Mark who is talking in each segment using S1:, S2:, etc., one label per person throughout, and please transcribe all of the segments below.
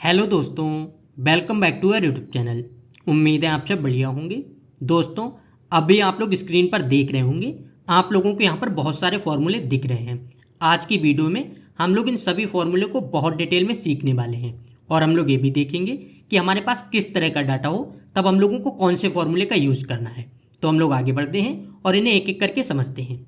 S1: Hello दोस्तों, welcome back to our YouTube channel. उम्मीद है आप सब बढ़िया होंगे। दोस्तों, अभी आप लोग स्क्रीन पर देख रहे होंगे, आप लोगों को यहाँ पर बहुत सारे फॉर्मूले दिख रहे हैं। आज की वीडियो में हम लोग इन सभी फॉर्मूले को बहुत डिटेल में सीखने वाले हैं और हम लोग ये भी देखेंगे कि हमारे पास किस तरह का डाटा हो तब हम लोगों को कौन से फॉर्मूले का यूज़ करना है। तो हम लोग आगे बढ़ते हैं और इन्हें एक एक करके समझते हैं।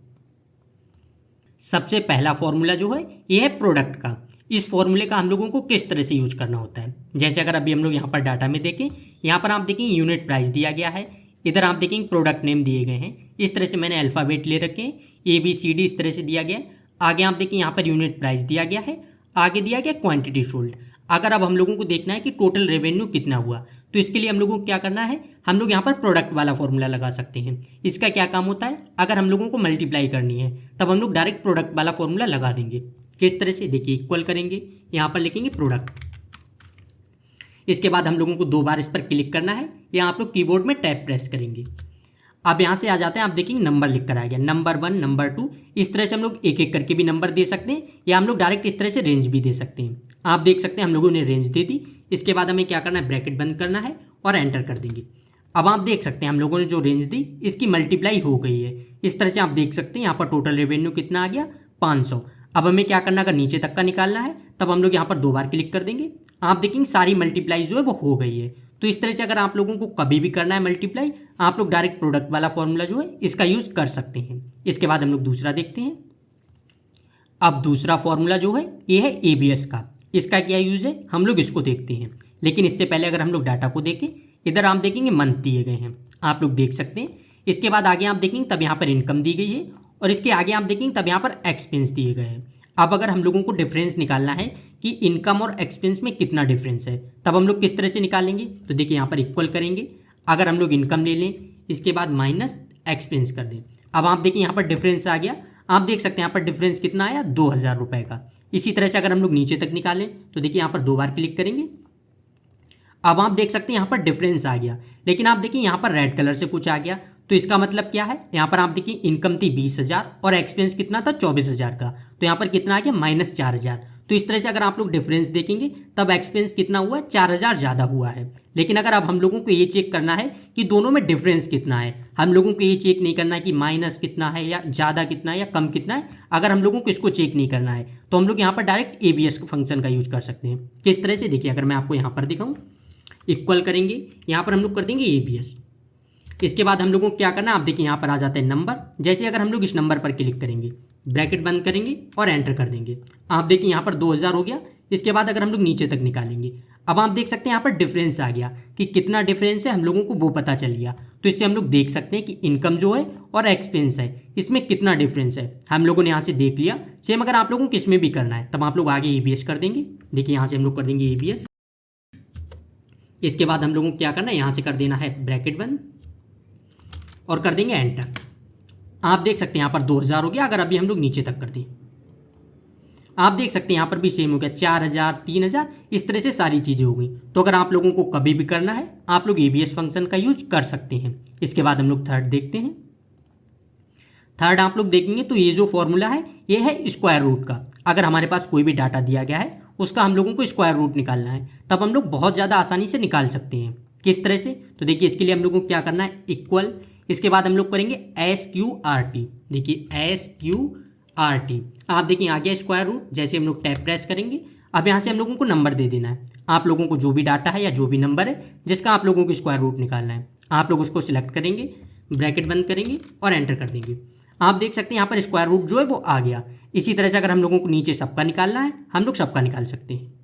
S1: सबसे पहला फॉर्मूला जो है ये है प्रोडक्ट का। इस फॉर्मूले का हम लोगों को किस तरह से यूज करना होता है, जैसे अगर अभी हम लोग यहाँ पर डाटा में देखें, यहाँ पर आप देखेंगे यूनिट प्राइस दिया गया है, इधर आप देखेंगे प्रोडक्ट नेम दिए गए हैं। इस तरह से मैंने अल्फ़ाबेट ले रखे हैं, ABCD इस तरह से दिया गया है। आगे आप देखें यहाँ पर यूनिट प्राइस दिया गया है, आगे दिया गया क्वांटिटी सोल्ड। अगर अब हम लोगों को देखना है कि टोटल रेवेन्यू कितना हुआ, तो इसके लिए हम लोगों को क्या करना है, हम लोग यहाँ पर प्रोडक्ट वाला फॉर्मूला लगा सकते हैं। इसका क्या काम होता है, अगर हम लोगों को मल्टीप्लाई करनी है तब हम लोग डायरेक्ट प्रोडक्ट वाला फॉर्मूला लगा देंगे। किस तरह से, देखिए इक्वल करेंगे, यहाँ पर लिखेंगे प्रोडक्ट। इसके बाद हम लोगों को 2 बार इस पर क्लिक करना है, या आप लोग कीबोर्ड में टैब प्रेस करेंगे। अब यहाँ से आ जाते हैं, आप देखेंगे नंबर लिख कर आ गया, नंबर 1, नंबर 2। इस तरह से हम लोग एक एक करके भी नंबर दे सकते हैं, या हम लोग डायरेक्ट इस तरह से रेंज भी दे सकते हैं। आप देख सकते हैं हम लोगों ने रेंज दे दी। इसके बाद हमें क्या करना है, ब्रैकेट बंद करना है और एंटर कर देंगे। अब आप देख सकते हैं हम लोगों ने जो रेंज दी इसकी मल्टीप्लाई हो गई है। इस तरह से आप देख सकते हैं यहाँ पर टोटल रेवेन्यू कितना आ गया, 500। अब हमें क्या करना, अगर नीचे तक का निकालना है तब हम लोग यहाँ पर 2 बार क्लिक कर देंगे। आप देखेंगे सारी मल्टीप्लाई जो है वो हो गई है। तो इस तरह से अगर आप लोगों को कभी भी करना है मल्टीप्लाई, आप लोग डायरेक्ट प्रोडक्ट वाला फॉर्मूला जो है इसका यूज़ कर सकते हैं। इसके बाद हम लोग दूसरा देखते हैं। अब दूसरा फॉर्मूला जो है ये है ABS का। इसका क्या यूज़ है, हम लोग इसको देखते हैं। लेकिन इससे पहले अगर हम लोग डाटा को देखें, इधर आप देखेंगे मंथ दिए गए हैं, आप लोग देख सकते हैं। इसके बाद आगे आप देखेंगे तब यहाँ पर इनकम दी गई है, और इसके आगे आप देखेंगे तब यहाँ पर एक्सपेंस दिए गए हैं। अब अगर हम लोगों को डिफरेंस निकालना है कि इनकम और एक्सपेंस में कितना डिफरेंस है, तब हम लोग किस तरह से निकालेंगे, तो देखिए यहाँ पर इक्वल करेंगे। अगर हम लोग इनकम ले लें, इसके बाद माइनस एक्सपेंस कर दें। अब आप देखिए यहाँ पर डिफरेंस आ गया, आप देख सकते हैं यहाँ पर डिफरेंस कितना आया, 2000 रुपये का। इसी तरह से अगर हम लोग नीचे तक निकालें तो देखिए यहाँ पर 2 बार क्लिक करेंगे। अब आप देख सकते हैं यहाँ पर डिफरेंस आ गया, लेकिन आप देखिए यहाँ पर रेड कलर से कुछ आ गया। तो इसका मतलब क्या है, यहाँ पर आप देखिए इनकम थी 20,000 और एक्सपेंस कितना था 24,000 का, तो यहाँ पर कितना आ गया, -4,000। तो इस तरह से अगर आप लोग डिफरेंस देखेंगे तब एक्सपेंस कितना हुआ, 4,000 ज़्यादा हुआ है। लेकिन अगर अब हम लोगों को ये चेक करना है कि दोनों में डिफरेंस कितना है, हम लोगों को ये चेक नहीं करना है कि माइनस कितना है या ज़्यादा कितना है या कम कितना है। अगर हम लोगों को इसको चेक नहीं करना है तो हम लोग यहाँ पर डायरेक्ट ABS फंक्शन का यूज़ कर सकते हैं। किस तरह से, देखिए अगर मैं आपको यहाँ पर दिखाऊँ, इक्वल करेंगे, यहाँ पर हम लोग कर देंगे ABS। इसके बाद हम लोगों को क्या करना है, आप देखिए यहाँ पर आ जाते हैं नंबर। जैसे अगर हम लोग इस नंबर पर क्लिक करेंगे, ब्रैकेट बंद करेंगे और एंटर कर देंगे, आप देखिए यहाँ पर 2000 हो गया। इसके बाद अगर हम लोग नीचे तक निकालेंगे, अब आप देख सकते हैं यहाँ पर डिफरेंस आ गया कि कितना डिफरेंस है, हम लोगों को वो पता चल गया। तो इससे हम लोग देख सकते हैं कि इनकम जो है और एक्सपेंस है इसमें कितना डिफरेंस है, हम लोगों ने यहाँ से देख लिया। सेम अगर आप लोगों को इसमें भी करना है तब आप लोग आगे ABS कर देंगे। देखिए यहाँ से हम लोग कर देंगे ABS। इसके बाद हम लोगों को क्या करना है, यहाँ से कर देना है ब्रैकेट बंद और कर देंगे एंटर। आप देख सकते हैं यहाँ पर 2000 हो गया। अगर अभी हम लोग नीचे तक कर दें, आप देख सकते हैं यहाँ पर भी सेम हो गया, 4000, 3000, इस तरह से सारी चीज़ें हो गई। तो अगर आप लोगों को कभी भी करना है, आप लोग ABS फंक्शन का यूज कर सकते हैं। इसके बाद हम लोग थर्ड देखते हैं। थर्ड आप लोग देखेंगे तो ये जो फॉर्मूला है ये है स्क्वायर रूट का। अगर हमारे पास कोई भी डाटा दिया गया है उसका हम लोगों को स्क्वायर रूट निकालना है, तब हम लोग बहुत ज़्यादा आसानी से निकाल सकते हैं। किस तरह से, तो देखिए इसके लिए हम लोगों को क्या करना है, इक्वल। इसके बाद हम लोग करेंगे SQRT। देखिए SQRT, आप देखिए आ गया स्क्वायर रूट। जैसे हम लोग टैब प्रेस करेंगे, अब यहाँ से हम लोगों को नंबर दे देना है। आप लोगों को जो भी डाटा है या जो भी नंबर है जिसका आप लोगों को स्क्वायर रूट निकालना है, आप लोग उसको सिलेक्ट करेंगे, ब्रैकेट बंद करेंगे और एंटर कर देंगे। आप देख सकते हैं यहाँ पर स्क्वायर रूट जो है वो आ गया। इसी तरह से अगर हम लोगों को नीचे सबका निकालना है, हम लोग सबका निकाल सकते हैं।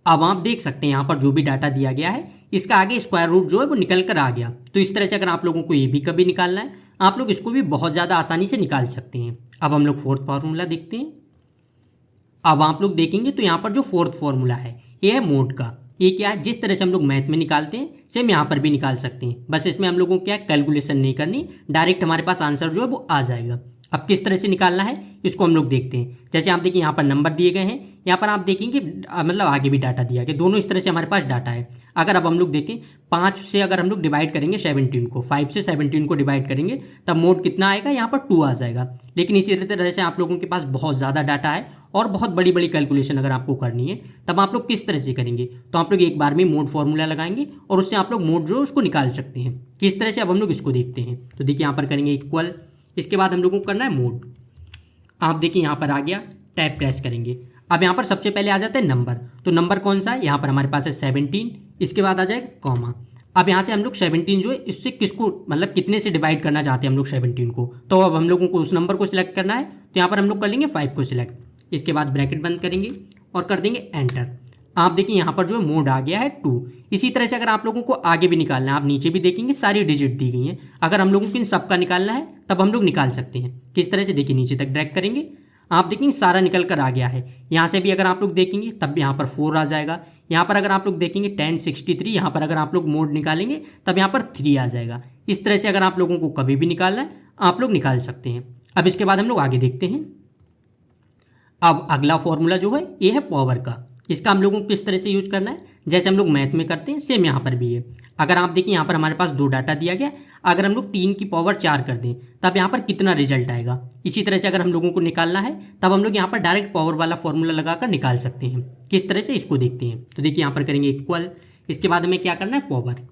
S1: अब आप देख सकते हैं यहाँ पर जो भी डाटा दिया गया है इसका आगे स्क्वायर रूट जो है वो निकल कर आ गया। तो इस तरह से अगर आप लोगों को ये भी कभी निकालना है, आप लोग इसको भी बहुत ज़्यादा आसानी से निकाल सकते हैं। अब हम लोग फोर्थ फार्मूला देखते हैं। अब आप लोग देखेंगे तो यहाँ पर जो फोर्थ फार्मूला है ये है मोड का। ये क्या है, जिस तरह से हम लोग मैथ में निकालते हैं सेम यहाँ पर भी निकाल सकते हैं। बस इसमें हम लोगों को क्या कैलकुलेशन नहीं करनी, डायरेक्ट हमारे पास आंसर जो है वो आ जाएगा। अब किस तरह से निकालना है इसको हम लोग देखते हैं। जैसे आप देखिए यहाँ पर नंबर दिए गए हैं, यहाँ पर आप देखेंगे मतलब आगे भी डाटा दिया गया, दोनों इस तरह से हमारे पास डाटा है। अगर अब हम लोग देखें 5 से अगर हम लोग डिवाइड करेंगे 17 को, 5 से 17 को डिवाइड करेंगे तब मोड कितना आएगा, यहाँ पर 2 आ जाएगा। लेकिन इसी तरह से आप लोगों के पास बहुत ज़्यादा डाटा है और बहुत बड़ी बड़ी कैलकुलेशन अगर आपको करनी है तब आप लोग किस तरह से करेंगे, तो आप लोग एक बार में मोड फॉर्मूला लगाएंगे और उससे आप लोग मोड जो है उसको निकाल सकते हैं। किस तरह से अब हम लोग इसको देखते हैं। तो देखिए यहाँ पर करेंगे इक्वल, इसके बाद हम लोगों को करना है मोड। आप देखिए यहाँ पर आ गया, टैब प्रेस करेंगे। अब यहाँ पर सबसे पहले आ जाता है नंबर, तो नंबर कौन सा है, यहाँ पर हमारे पास है 17, इसके बाद आ जाएगा कॉमा। अब यहाँ से हम लोग 17 जो है इससे किसको मतलब कितने से डिवाइड करना चाहते हैं हम लोग 17 को, तो अब हम लोगों को उस नंबर को सिलेक्ट करना है। तो यहाँ पर हम लोग कर लेंगे 5 को सिलेक्ट, इसके बाद ब्रैकेट बंद करेंगे और कर देंगे एंटर। आप देखिए यहाँ पर जो है मोड आ गया है 2। इसी तरह से अगर आप लोगों को आगे भी निकालना है, आप नीचे भी देखेंगे सारी डिजिट दी गई हैं। अगर हम लोगों को इन सब का निकालना है तब हम लोग निकाल सकते हैं। किस तरह से, देखिए नीचे तक ड्रैग करेंगे, आप देखेंगे सारा निकल कर आ गया है। यहाँ से भी अगर आप लोग देखेंगे तब भी यहाँ पर 4 आ जाएगा। यहाँ पर अगर आप लोग देखेंगे 1063, यहाँ पर अगर आप लोग मोड निकालेंगे तब यहाँ पर 3 आ जाएगा। इस तरह से अगर आप लोगों को कभी भी निकालना है आप लोग निकाल सकते हैं। अब इसके बाद हम लोग आगे देखते हैं। अब अगला फॉर्मूला जो है ये है पावर का। इसका हम लोगों को किस तरह से यूज करना है, जैसे हम लोग मैथ में करते हैं सेम यहाँ पर भी है। अगर आप देखिए यहाँ पर हमारे पास 2 डाटा दिया गया, अगर हम लोग 3 की पावर 4 कर दें तब यहाँ पर कितना रिजल्ट आएगा। इसी तरह से अगर हम लोगों को निकालना है तब हम लोग यहाँ पर डायरेक्ट पावर वाला फॉर्मूला लगाकर निकाल सकते हैं। किस तरह से इसको देखते हैं। तो देखिए यहाँ पर करेंगे इक्वल, इसके बाद हमें क्या करना है पावर।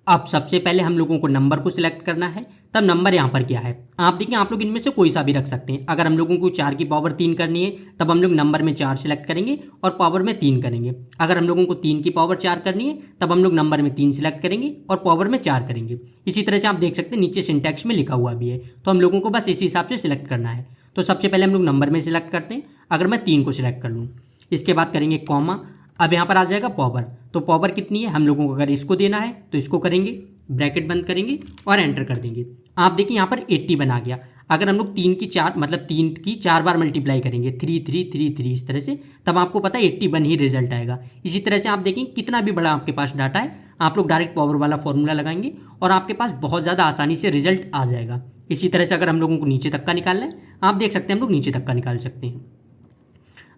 S1: अब सबसे पहले हम लोगों को नंबर को सिलेक्ट करना है, तब नंबर यहाँ पर क्या है आप देखिए, आप लोग इनमें से कोई सा भी रख सकते हैं। अगर हम लोगों को 4 की पावर 3 करनी है तब हम लोग नंबर में 4 सिलेक्ट करेंगे और पावर में 3 करेंगे। अगर हम लोगों को 3 की पावर 4 करनी है तब हम लोग नंबर में 3 सिलेक्ट करेंगे और पावर में 4 करेंगे। इसी तरह से आप देख सकते हैं नीचे सिंटैक्स में लिखा हुआ भी है, तो हम लोगों को बस इसी हिसाब से सिलेक्ट करना है। तो सबसे पहले हम लोग नंबर में सिलेक्ट करते हैं, अगर मैं 3 को सिलेक्ट कर लूँ, इसके बाद करेंगे कॉमा। अब यहाँ पर आ जाएगा पावर, तो पावर कितनी है हम लोगों को अगर इसको देना है तो इसको करेंगे, ब्रैकेट बंद करेंगे और एंटर कर देंगे। आप देखिए यहाँ पर 80 बना गया। अगर हम लोग 3 की 4 मतलब 3 की 4 बार मल्टीप्लाई करेंगे 3 3 3 3 इस तरह से, तब आपको पता है 81 ही रिजल्ट आएगा। इसी तरह से आप देखेंगे कितना भी बड़ा आपके पास डाटा है आप लोग डायरेक्ट पावर वाला फॉर्मूला लगाएंगे और आपके पास बहुत ज़्यादा आसानी से रिजल्ट आ जाएगा। इसी तरह से अगर हम लोगों को नीचे तक का निकालना है आप देख सकते हैं हम लोग नीचे तक का निकाल सकते हैं।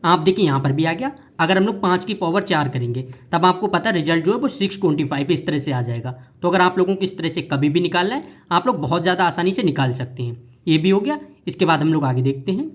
S1: आप देखिए यहाँ पर भी आ गया। अगर हम लोग 5 की पावर 4 करेंगे तब आपको पता रिजल्ट जो है वो 625 इस तरह से आ जाएगा। तो अगर आप लोगों को इस तरह से कभी भी निकालना है आप लोग बहुत ज़्यादा आसानी से निकाल सकते हैं। ये भी हो गया। इसके बाद हम लोग आगे देखते हैं।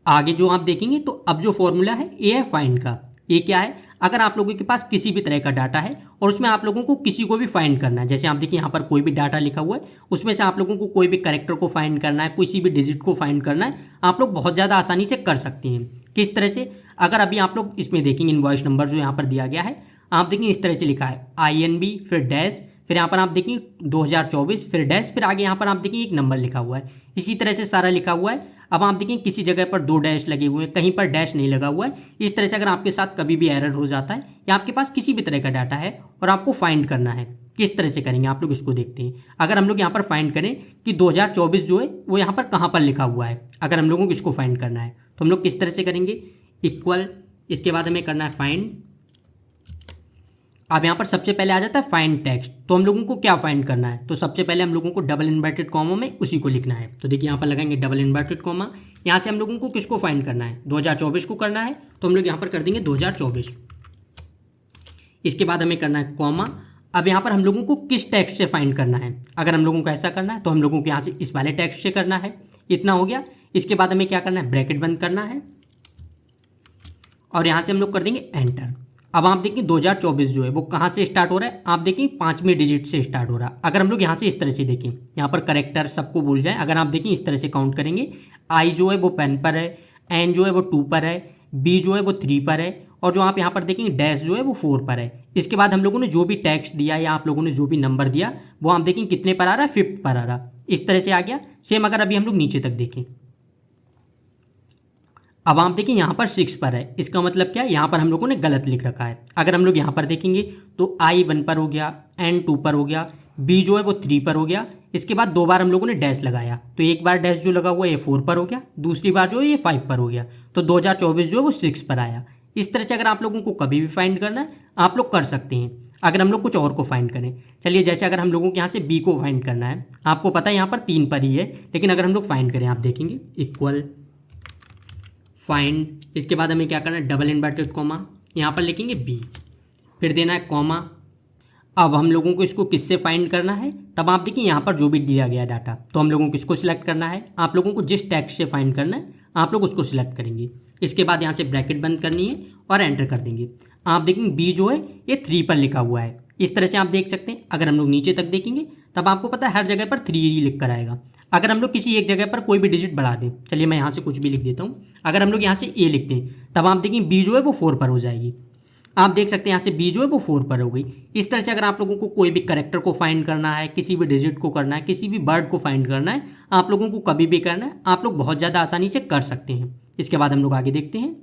S1: आगे जो आप देखेंगे तो अब जो फॉर्मूला है ये है फाइंड का। ये क्या है, अगर आप लोगों के पास किसी भी तरह का डाटा है और उसमें आप लोगों को किसी को भी फाइंड करना है, जैसे आप देखिए यहाँ पर कोई भी डाटा लिखा हुआ है उसमें से आप लोगों को कोई भी कैरेक्टर को फाइंड करना है, किसी भी डिजिट को फाइंड करना है, आप लोग बहुत ज़्यादा आसानी से कर सकते हैं। किस तरह से, अगर अभी आप लोग इसमें देखेंगे इनवॉइस नंबर जो यहाँ पर दिया गया है, आप देखेंगे इस तरह से लिखा है INB फिर डैश, फिर यहाँ पर आप देखेंगे 2024 फिर डैश, फिर आगे यहाँ पर आप देखेंगे एक नंबर लिखा हुआ है। इसी तरह से सारा लिखा हुआ है। अब आप देखेंगे किसी जगह पर 2 डैश लगे हुए हैं, कहीं पर डैश नहीं लगा हुआ है। इस तरह से अगर आपके साथ कभी भी एरर हो जाता है या आपके पास किसी भी तरह का डाटा है और आपको फाइंड करना है, किस तरह से करेंगे आप लोग इसको देखते हैं। अगर हम लोग यहाँ पर फाइंड करें कि 2024 जो है वो यहाँ पर कहाँ पर लिखा हुआ है, अगर हम लोगों को इसको फाइंड करना है तो हम लोग किस तरह से करेंगे, इक्वल, इसके बाद हमें करना है फाइंड। अब यहाँ पर सबसे पहले आ जाता है फाइंड टेक्स्ट। तो हम लोगों को क्या फाइंड करना है, तो सबसे पहले हम लोगों को डबल इन्वर्टेड कॉमा में उसी को लिखना है। तो देखिए यहाँ पर लगाएंगे डबल इन्वर्टेड कॉमा। यहाँ से हम लोगों को किसको फाइंड करना है, 2024 को करना है, तो हम लोग यहाँ पर कर देंगे 2024। इसके बाद हमें करना है कॉमा। अब यहाँ पर हम लोगों को किस टेक्स्ट से फाइंड करना है, अगर हम लोगों को ऐसा करना है तो हम लोगों को यहाँ से इस वाले टेक्स्ट से करना है। इतना हो गया। इसके बाद हमें क्या करना है, ब्रैकेट बंद करना है और यहाँ से हम लोग कर देंगे एंटर। अब आप देखिए 2024 जो है वो कहाँ से स्टार्ट हो रहा है, आप देखिए 5वें डिजिट से स्टार्ट हो रहा है। अगर हम लोग यहाँ से इस तरह से देखें, यहाँ पर करेक्टर सबको भूल जाए, अगर आप देखिए इस तरह से काउंट करेंगे, I जो है वो पेन पर है, N जो है वो 2 पर है, B जो है वो 3 पर है और जो आप यहाँ पर देखेंगे डैश जो है वो 4 पर है। इसके बाद हम लोगों ने जो भी टेक्स्ट दिया या आप लोगों ने जो भी नंबर दिया वो आप देखेंगे कितने पर आ रहा है, 5th पर आ रहा। इस तरह से आ गया। सेम अगर अभी हम लोग नीचे तक देखें, अब आप देखिए यहाँ पर 6 पर है, इसका मतलब क्या है, यहाँ पर हम लोगों ने गलत लिख रखा है। अगर हम लोग यहाँ पर देखेंगे तो I 1 पर हो गया, N 2 पर हो गया, B जो है वो 3 पर हो गया। इसके बाद 2 बार हम लोगों ने डैश लगाया, तो एक बार डैश जो लगा हुआ है ये 4 पर हो गया, दूसरी बार जो है ये 5 पर हो गया, तो 2024 जो है वो 6 पर आया। इस तरह से अगर आप लोगों को कभी भी फाइंड करना है आप लोग कर सकते हैं। अगर हम लोग कुछ और को फाइंड करें, चलिए जैसे अगर हम लोगों को यहाँ से बी को फाइंड करना है, आपको पता है यहाँ पर 3 पर ही है, लेकिन अगर हम लोग फाइंड करें, आप देखेंगे इक्वल फाइंड, इसके बाद हमें क्या करना है, डबल इन्वर्टेड कॉमा, यहाँ पर लिखेंगे बी, फिर देना है कॉमा। अब हम लोगों को इसको किससे फाइंड करना है, तब आप देखिए यहाँ पर जो भी दिया गया डाटा, तो हम लोगों को किसको सिलेक्ट करना है, आप लोगों को जिस टेक्स्ट से फाइंड करना है आप लोग उसको सिलेक्ट करेंगे। इसके बाद यहाँ से ब्रैकेट बंद करनी है और एंटर कर देंगे। आप देखेंगे बी जो है ये 3 पर लिखा हुआ है, इस तरह से आप देख सकते हैं। अगर हम लोग नीचे तक देखेंगे तब आपको पता है हर जगह पर 3 ही लिख कर आएगा। अगर हम लोग किसी एक जगह पर कोई भी डिजिट बढ़ा दें, चलिए मैं यहाँ से कुछ भी लिख देता हूँ, अगर हम लोग यहाँ से ए लिख दें तब आप देखेंगे बी जो है वो 4 पर हो जाएगी। आप देख सकते हैं यहाँ से बी जो है वो 4 पर हो गई। इस तरह से अगर आप लोगों को कोई भी कैरेक्टर को फाइंड करना है, किसी भी डिजिट को करना है, किसी भी वर्ड को फाइंड करना है, आप लोगों को कभी भी करना है, आप लोग बहुत ज़्यादा आसानी से कर सकते हैं। इसके बाद हम लोग आगे देखते हैं।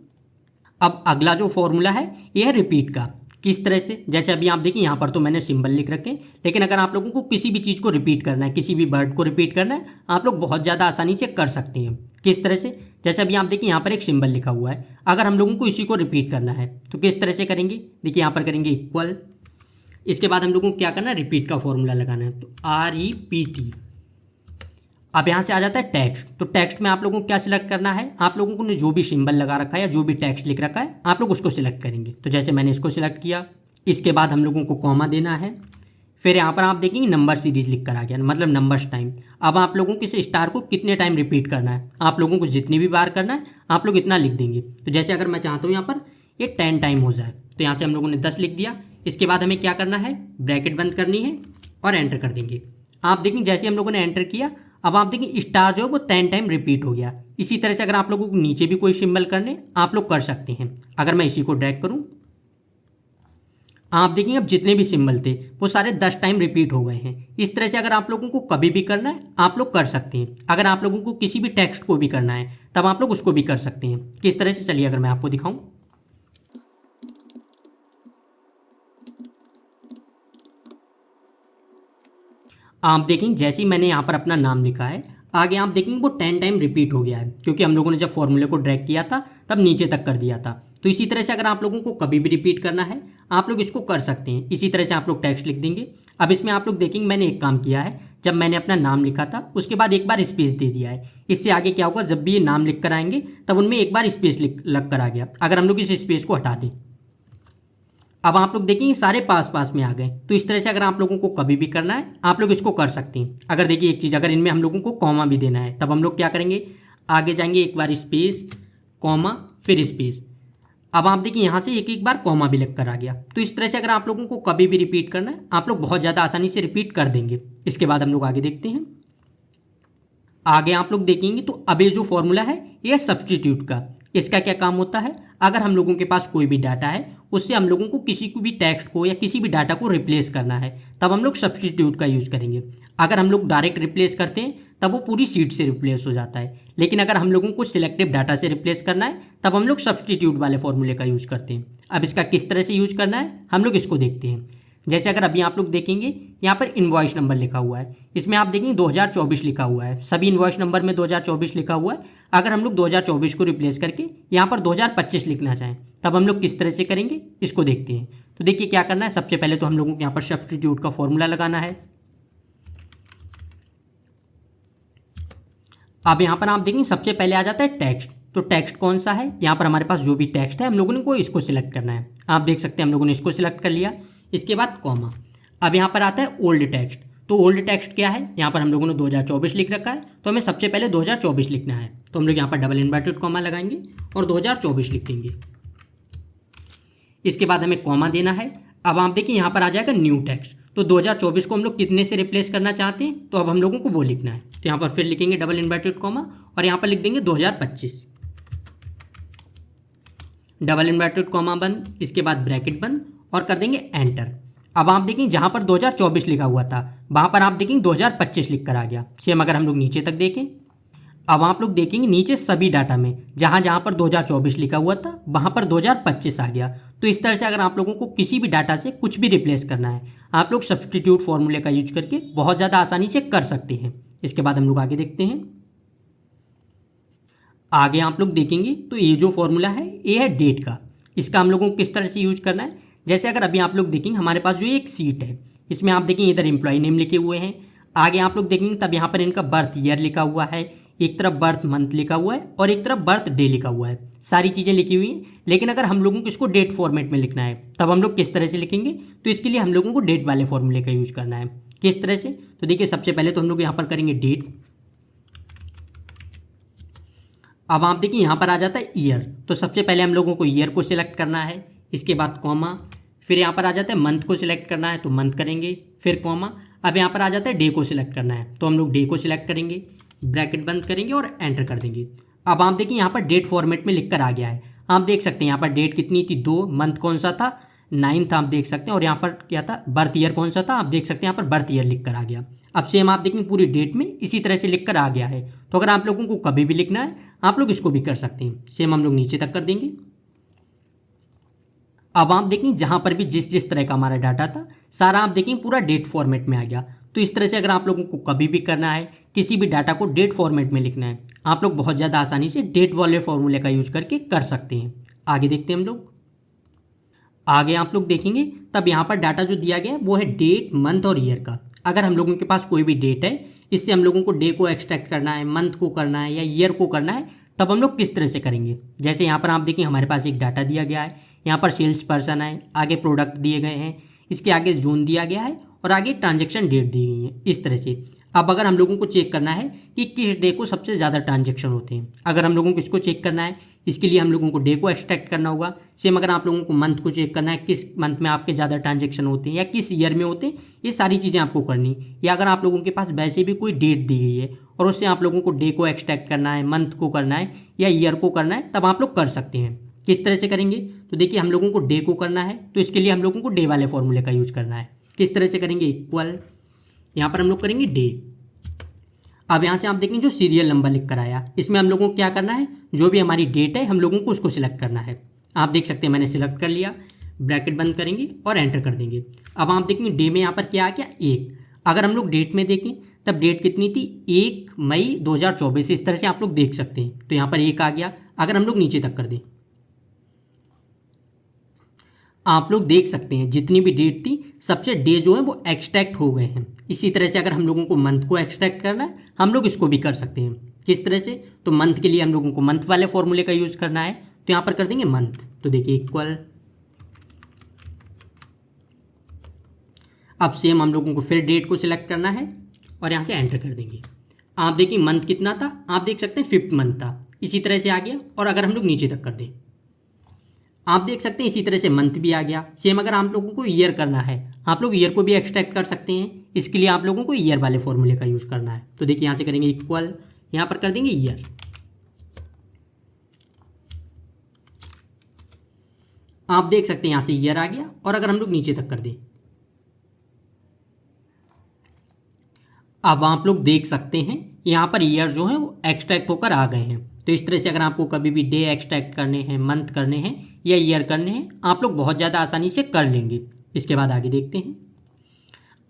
S1: अब अगला जो फॉर्मूला है ये है रिपीट का। किस तरह से, जैसे अभी आप देखिए यहाँ पर तो मैंने सिंबल लिख रखे हैं, लेकिन अगर आप लोगों को किसी भी चीज़ को रिपीट करना है, किसी भी वर्ड को रिपीट करना है, आप लोग बहुत ज़्यादा आसानी से कर सकते हैं। किस तरह से, जैसे अभी आप देखिए यहाँ पर एक सिंबल लिखा हुआ है, अगर हम लोगों को इसी को रिपीट करना है तो किस तरह से करेंगे, देखिए यहाँ पर करेंगे इक्वल, इसके बाद हम लोगों को क्या करना है, रिपीट का फॉर्मूला लगाना है, तो REPT। अब यहाँ से आ जाता है टेक्स्ट, तो टेक्स्ट में आप लोगों को क्या सिलेक्ट करना है, आप लोगों को जो भी सिंबल लगा रखा है या जो भी टेक्स्ट लिख रखा है आप लोग उसको सिलेक्ट करेंगे। तो जैसे मैंने इसको सिलेक्ट किया, इसके बाद हम लोगों को कॉमा देना है, फिर यहाँ पर आप देखेंगे नंबर सीरीज लिख कर आ गया, मतलब नंबर्स टाइम। अब आप लोगों को इस स्टार को कितने टाइम रिपीट करना है, आप लोगों को जितनी भी बार करना है आप लोग इतना लिख देंगे। तो जैसे अगर मैं चाहता हूँ यहाँ पर ये 10 टाइम हो जाए, तो यहाँ से हम लोगों ने 10 लिख दिया। इसके बाद हमें क्या करना है, ब्रैकेट बंद करनी है और एंटर कर देंगे। आप देखेंगे जैसे हम लोगों ने एंटर किया, अब आप देखेंगे स्टार जो है वो 10 टाइम रिपीट हो गया। इसी तरह से अगर आप लोगों को नीचे भी कोई सिंबल करने आप लोग कर सकते हैं। अगर मैं इसी को ड्रैग करूँ, आप देखेंगे अब जितने भी सिंबल थे वो सारे 10 टाइम रिपीट हो गए हैं। इस तरह से अगर आप लोगों को कभी भी करना है आप लोग कर सकते हैं। अगर आप लोगों को किसी भी टेक्स्ट को भी करना है तब आप लोग उसको भी कर सकते हैं। किस तरह से, चलिए अगर मैं आपको दिखाऊं, आप देखेंगे जैसे ही मैंने यहाँ पर अपना नाम लिखा है, आगे आप देखेंगे वो 10 टाइम रिपीट हो गया है, क्योंकि हम लोगों ने जब फॉर्मूले को ड्रैग किया था तब नीचे तक कर दिया था। तो इसी तरह से अगर आप लोगों को कभी भी रिपीट करना है आप लोग इसको कर सकते हैं। इसी तरह से आप लोग टेक्स्ट लिख देंगे। अब इसमें आप लोग देखेंगे मैंने एक काम किया है, जब मैंने अपना नाम लिखा था उसके बाद एक बार स्पेस दे दिया है। इससे आगे क्या होगा, जब भी ये नाम लिख कर आएंगे तब उनमें एक बार स्पेस लग कर आ गया। अगर हम लोग इस स्पेस को हटा दें, अब आप लोग देखेंगे सारे पास पास में आ गए। तो इस तरह से अगर आप लोगों को कभी भी करना है आप लोग इसको कर सकते हैं। अगर देखिए एक चीज़, अगर इनमें हम लोगों को कॉमा भी देना है तब हम लोग क्या करेंगे, आगे जाएंगे एक बार स्पेस, कॉमा, फिर स्पेस। अब आप देखिए यहाँ से एक एक बार कॉमा भी लग कर आ गया। तो इस तरह से अगर आप लोगों को कभी भी रिपीट करना है आप लोग बहुत ज़्यादा आसानी से रिपीट कर देंगे। इसके बाद हम लोग आगे देखते हैं। आगे आप लोग देखेंगे तो अब ये जो फॉर्मूला है ये सब्स्टिट्यूट का, इसका क्या काम होता है, अगर हम लोगों के पास कोई भी डाटा है उससे हम लोगों को किसी को भी टेक्स्ट को या किसी भी डाटा को रिप्लेस करना है तब हम लोग सब्स्टिट्यूट का यूज़ करेंगे। अगर हम लोग डायरेक्ट रिप्लेस करते हैं तब वो पूरी सीट से रिप्लेस हो जाता है, लेकिन अगर हम लोगों को सिलेक्टिव डाटा से रिप्लेस करना है तब हम लोग सब्स्टिट्यूट वाले फॉर्मूले का यूज़ करते हैं। अब इसका किस तरह से यूज़ करना है हम लोग इसको देखते हैं। जैसे अगर अभी आप लोग देखेंगे यहाँ पर इनवॉइस नंबर लिखा हुआ है, इसमें आप देखेंगे 2024 लिखा हुआ है, सभी इनवॉइस नंबर में 2024 लिखा हुआ है। अगर हम लोग 2024 को रिप्लेस करके यहाँ पर 2025 लिखना चाहें तब हम लोग किस तरह से करेंगे इसको देखते हैं। तो देखिए क्या करना है, सबसे पहले तो हम लोगों को यहाँ पर सब्स्टिट्यूट का फॉर्मूला लगाना है। अब यहाँ पर आप देखेंगे सबसे पहले आ जाता है टेक्स्ट। तो टेक्स्ट कौन सा है, यहाँ पर हमारे पास जो भी टेक्स्ट है हम लोगों ने को इसको सिलेक्ट करना है। आप देख सकते हैं हम लोगों ने इसको सिलेक्ट कर लिया। इसके बाद कॉमा। अब यहाँ पर आता है ओल्ड टेक्स्ट। तो ओल्ड टेक्स्ट क्या है, यहाँ पर हम लोगों ने 2024 लिख रखा है तो हमें सबसे पहले 2024 लिखना है। तो हम लोग यहाँ पर डबल इन्वर्टेड कॉमा लगाएंगे और 2024 लिख देंगे। इसके बाद हमें कॉमा देना है। अब आप देखिए यहाँ पर आ जाएगा न्यू टेक्स्ट। तो 2024 को हम लोग कितने से रिप्लेस करना चाहते हैं तो अब हम लोगों को वो लिखना है। तो यहाँ पर फिर लिखेंगे डबल इन्वर्टेड कॉमा और यहाँ पर लिख देंगे 2025, डबल इन्वर्टेड कॉमा बंद, इसके बाद ब्रैकेट बंद और कर देंगे एंटर। अब आप देखेंगे जहाँ पर 2024 लिखा हुआ था वहाँ पर आप देखेंगे 2025 लिख कर आ गया। सेम अगर हम लोग नीचे तक देखें, अब आप लोग देखेंगे नीचे सभी डाटा में जहाँ जहाँ पर 2024 लिखा हुआ था वहाँ पर 2025 आ गया। तो इस तरह से अगर आप लोगों को किसी भी डाटा से कुछ भी रिप्लेस करना है आप लोग सब्स्टिट्यूट फॉर्मूले का यूज करके बहुत ज़्यादा आसानी से कर सकते हैं। इसके बाद हम लोग आगे देखते हैं। आगे आप लोग देखेंगे तो ये जो फॉर्मूला है ये है डेट का। इसका हम लोगों को किस तरह से यूज करना है, जैसे अगर अभी आप लोग देखेंगे हमारे पास जो एक सीट है, इसमें आप देखेंगे इधर एम्प्लॉय नेम लिखे हुए हैं, आगे आप लोग देखेंगे तब यहाँ पर इनका बर्थ ईयर लिखा हुआ है, एक तरफ बर्थ मंथ लिखा हुआ है और एक तरफ बर्थ डे लिखा हुआ है, सारी चीज़ें लिखी हुई हैं। लेकिन अगर हम लोगों को इसको डेट फॉर्मेट में लिखना है तब हम लोग किस तरह से लिखेंगे, तो इसके लिए हम लोगों को डेट वाले फॉर्मूले का यूज़ करना है। किस तरह से, तो देखिए सबसे पहले तो हम लोग यहाँ पर करेंगे डेट। अब आप देखिए यहाँ पर आ जाता है ईयर, तो सबसे पहले हम लोगों को ईयर को सिलेक्ट करना है, इसके बाद कॉमा, फिर यहाँ पर आ जाता है मंथ को सिलेक्ट करना है तो मंथ करेंगे, फिर कॉमा। अब यहाँ पर आ जाता है डे को सिलेक्ट करना है तो हम लोग डे को सिलेक्ट करेंगे, ब्रैकेट बंद करेंगे और एंटर कर देंगे। अब आप देखिए यहाँ पर डेट फॉर्मेट में लिख कर आ गया है। आप देख सकते हैं यहाँ पर डेट कितनी थी 2, मंथ कौन सा था 9 था आप देख सकते हैं, और यहाँ पर क्या था बर्थ ईयर कौन सा था आप देख सकते हैं यहाँ पर बर्थ ईयर लिख कर आ गया। अब सेम आप देखेंगे पूरी डेट में इसी तरह से लिख कर आ गया है। तो अगर आप लोगों को कभी भी लिखना है आप लोग इसको भी कर सकते हैं, सेम हम लोग नीचे तक कर देंगे। अब आप देखें जहाँ पर भी जिस जिस तरह का हमारा डाटा था सारा आप देखें पूरा डेट फॉर्मेट में आ गया। तो इस तरह से अगर आप लोगों को कभी भी करना है किसी भी डाटा को डेट फॉर्मेट में लिखना है, आप लोग बहुत ज़्यादा आसानी से डेट वाले फॉर्मूले का यूज करके कर सकते हैं। आगे देखते हैं हम लोग। आगे आप लोग देखेंगे तब यहाँ पर डाटा जो दिया गया है वो है डेट मंथ और ईयर का। अगर हम लोगों के पास कोई भी डेट है, इससे हम लोगों को डे को एक्सट्रैक्ट करना है, मंथ को करना है या ईयर को करना है, तब हम लोग किस तरह से करेंगे। जैसे यहाँ पर आप देखिए हमारे पास एक डाटा दिया गया है, यहाँ पर सेल्स पर्सन है, आगे प्रोडक्ट दिए गए हैं, इसके आगे जून दिया गया है और आगे ट्रांजैक्शन डेट दी गई है इस तरह से। अब अगर हम लोगों को चेक करना है कि किस डे को सबसे ज़्यादा ट्रांजैक्शन होते हैं, अगर हम लोगों को इसको चेक करना है इसके लिए हम लोगों को डे को एक्सट्रैक्ट करना होगा। सेम अगर आप लोगों को मंथ को चेक करना है किस मंथ में आपके ज़्यादा ट्रांजैक्शन होते हैं या किस ईयर में होते हैं, ये सारी चीज़ें आपको करनी। या अगर आप लोगों के पास वैसे भी कोई डेट दी गई है और उससे आप लोगों को डे को एक्सट्रैक्ट करना है, मंथ को करना है या ईयर को करना है, तब आप लोग कर सकते हैं। किस तरह से करेंगे, तो देखिए हम लोगों को डे को करना है तो इसके लिए हम लोगों को डे वाले फॉर्मूले का यूज करना है। किस तरह से करेंगे, इक्वल, यहाँ पर हम लोग करेंगे डे। अब यहाँ से आप देखेंगे जो सीरियल नंबर लिख कर आया, इसमें हम लोगों को क्या करना है, जो भी हमारी डेट है हम लोगों को उसको सिलेक्ट करना है। आप देख सकते हैं मैंने सिलेक्ट कर लिया, ब्रैकेट बंद करेंगे और एंटर कर देंगे। अब आप देखेंगे डे में यहाँ पर क्या आ गया 1। अगर हम लोग डेट में देखें तब डेट कितनी थी 1 मई 2024, इस तरह से आप लोग देख सकते हैं। तो यहाँ पर 1 आ गया। अगर हम लोग नीचे तक कर दें आप लोग देख सकते हैं जितनी भी डेट थी सबसे डे जो है वो एक्सट्रैक्ट हो गए हैं। इसी तरह से अगर हम लोगों को मंथ को एक्सट्रैक्ट करना है हम लोग इसको भी कर सकते हैं। किस तरह से, तो मंथ के लिए हम लोगों को मंथ वाले फॉर्मूले का यूज़ करना है तो यहाँ पर कर देंगे मंथ। तो देखिए इक्वल, अब सेम हम लोगों को फिर डेट को सिलेक्ट करना है और यहाँ से एंटर कर देंगे। आप देखिए मंथ कितना था, आप देख सकते हैं 5th मंथ था, इसी तरह से आ गया। और अगर हम लोग नीचे तक कर दें आप देख सकते हैं इसी तरह से मंथ भी आ गया। सेम अगर आप लोगों को ईयर करना है आप लोग ईयर को भी एक्सट्रैक्ट कर सकते हैं, इसके लिए आप लोगों को ईयर वाले फॉर्मूले का यूज़ करना है। तो देखिए यहाँ से करेंगे इक्वल, यहाँ पर कर देंगे ईयर। आप देख सकते हैं यहाँ से ईयर आ गया। और अगर हम लोग नीचे तक कर दें अब आप लोग देख सकते हैं यहाँ पर ईयर जो है वो एक्सट्रैक्ट होकर आ गए हैं। तो इस तरह से अगर आपको कभी भी डे एक्सट्रैक्ट करने हैं, मंथ करने हैं या ईयर करने हैं, आप लोग बहुत ज़्यादा आसानी से कर लेंगे। इसके बाद आगे देखते हैं।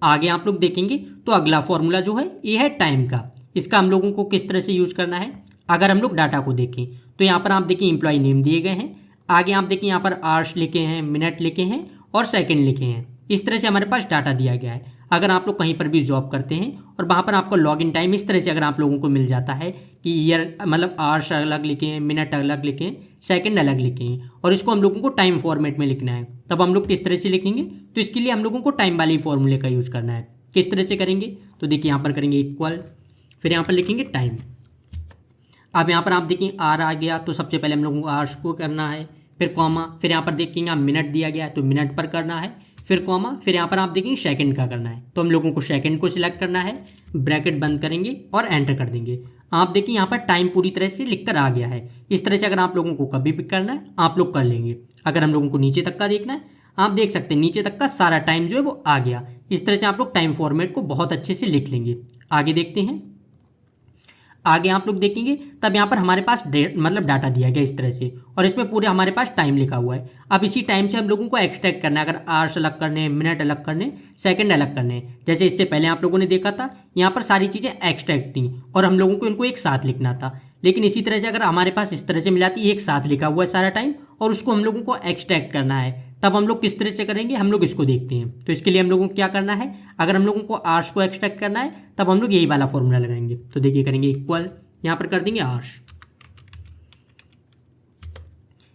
S1: आगे आप लोग देखेंगे तो अगला फॉर्मूला जो है ये है टाइम का। इसका हम लोगों को किस तरह से यूज़ करना है, अगर हम लोग डाटा को देखें तो यहाँ पर आप देखिए एम्प्लॉय नेम दिए गए हैं, आगे आप देखिए यहाँ पर आवर्स लिखे हैं, मिनट लिखे हैं और सेकेंड लिखे हैं। इस तरह से हमारे पास डाटा दिया गया है। अगर आप लोग कहीं पर भी जॉब करते हैं और वहाँ पर आपका लॉगिन टाइम इस तरह से अगर आप लोगों को मिल जाता है कि ईयर मतलब आवर्स अलग लिखे हैं, मिनट अलग लिखे हैं, सेकंड अलग लिखे हैं और इसको हम लोगों को टाइम फॉर्मेट में लिखना है, तब हम लोग किस तरह से लिखेंगे, तो इसके लिए हम लोगों को टाइम वाले फॉर्मूले का यूज़ करना है। किस तरह से करेंगे, तो देखिए यहाँ पर करेंगे इक्वल, फिर यहाँ पर लिखेंगे टाइम। अब यहाँ पर आप देखिए आर आ गया तो सबसे पहले हम लोगों को आवर्स को करना है, फिर कॉमा, फिर यहाँ पर देखेंगे मिनट दिया गया है तो मिनट पर करना है, फिर कॉमा, फिर यहाँ पर आप देखेंगे सेकंड का करना है तो हम लोगों को सेकंड को सिलेक्ट करना है, ब्रैकेट बंद करेंगे और एंटर कर देंगे। आप देखिए यहाँ पर टाइम पूरी तरह से लिखकर आ गया है। इस तरह से अगर आप लोगों को कभी भी करना है आप लोग कर लेंगे। अगर हम लोगों को नीचे तक का देखना है आप देख सकते हैं नीचे तक का सारा टाइम जो है वो आ गया। इस तरह से आप लोग टाइम फॉर्मेट को बहुत अच्छे से लिख लेंगे। आगे देखते हैं। आगे आप लोग देखेंगे तब यहाँ पर हमारे पास मतलब डाटा दिया गया इस तरह से और इसमें पूरे हमारे पास टाइम लिखा हुआ है। अब इसी टाइम से हम लोगों को एक्सट्रैक्ट करना है, अगर आवर्स अलग करने हैं, मिनट अलग करने हैं, सेकंड अलग करने हैं। जैसे इससे पहले आप लोगों ने देखा था यहाँ पर सारी चीज़ें एक्सट्रैक्ट थी और हम लोगों को इनको एक साथ लिखना था, लेकिन इसी तरह से अगर हमारे पास इस तरह से मिलाती एक साथ लिखा हुआ है सारा टाइम और उसको हम लोगों को एक्सट्रैक्ट करना है, तब हम लोग किस तरह से करेंगे, हम लोग इसको देखते हैं। तो इसके लिए हम लोगों को क्या करना है, अगर हम लोगों को आर्स को एक्सट्रैक्ट करना है तब हम लोग यही वाला फॉर्मूला लगाएंगे। तो देखिए करेंगे इक्वल, यहाँ पर कर देंगे आर्स।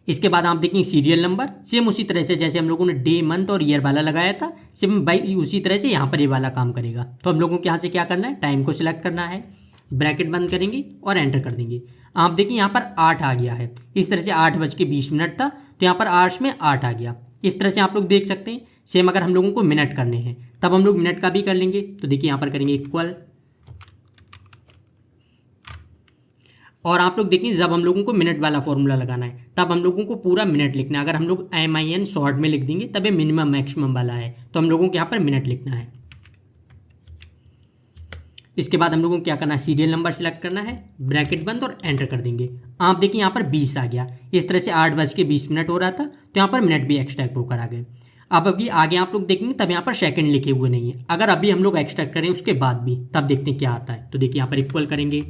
S1: इसके बाद आप देखेंगे सीरियल नंबर, सेम उसी तरह से जैसे हम लोगों ने डे मंथ और ईयर वाला लगाया था, सेम बाई उसी तरह से यहाँ पर ये वाला काम करेगा। तो हम लोगों को यहाँ से क्या करना है, टाइम को सिलेक्ट करना है, ब्रैकेट बंद करेंगे और एंटर कर देंगे। आप देखिए यहाँ पर 8 आ गया है। इस तरह से 8:20 था, तो यहाँ पर आर्स में 8 आ गया। इस तरह से आप लोग देख सकते हैं। सेम अगर हम लोगों को मिनट करने हैं तब हम लोग मिनट का भी कर लेंगे। तो देखिए यहाँ पर करेंगे इक्वल, और आप लोग देखिए जब हम लोगों को मिनट वाला फॉर्मूला लगाना है तब हम लोगों को पूरा मिनट लिखना है। अगर हम लोग MIN शॉर्ट में लिख देंगे तब ये मिनिमम मैक्सिमम वाला है, तो हम लोगों को यहाँ पर मिनट लिखना है। इसके बाद हम लोगों को क्या करना है, सीरियल नंबर सेलेक्ट करना है, ब्रैकेट बंद और एंटर कर देंगे। आप देखिए यहाँ पर 20 आ गया। इस तरह से 8:20 हो रहा था, तो यहाँ पर मिनट भी एक्सट्रैक्ट होकर आ गए। अब अभी आगे आप लोग देखेंगे तब यहाँ पर सेकंड लिखे हुए नहीं है। अगर अभी हम लोग एक्सट्रैक्ट करें उसके बाद भी, तब देखते हैं क्या आता है। तो देखिए यहाँ पर इक्वल करेंगे,